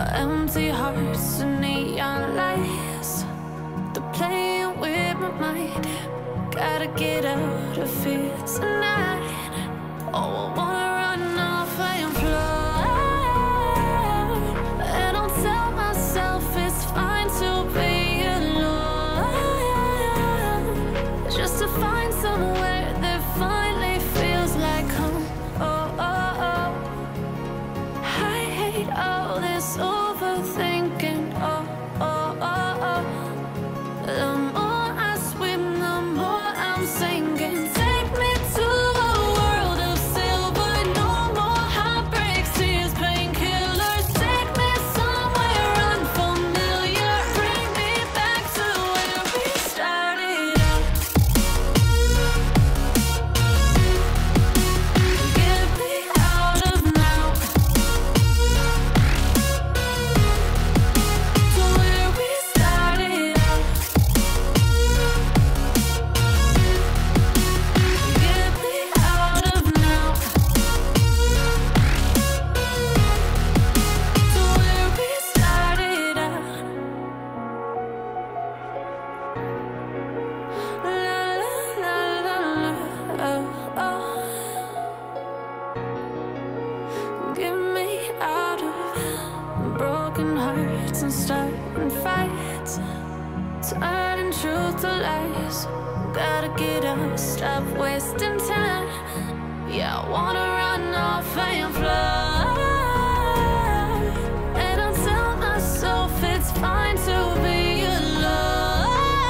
empty hearts and neon lights. They're playing with my mind. Gotta get out of here tonight. Oh, I wanna run off and fly. And I'll tell myself it's fine to be alone, just to find somewhere that finally feels like home. Oh, oh, oh. I hate all this overthinking. Oh, oh, oh, oh. The more I swim, the more I'm sinking. Take me to a world of silver. No more heartbreaks, tears, painkillers. Take me somewhere unfamiliar. Bring me back to where we started out. Get me out of now, to where we started out. Get me out of now, to where we started out. La la la la la, oh, oh. Get me out of broken hearts and starting fights, turning truth to lies. Gotta get up, stop wasting time. Yeah, I wanna run off and fly.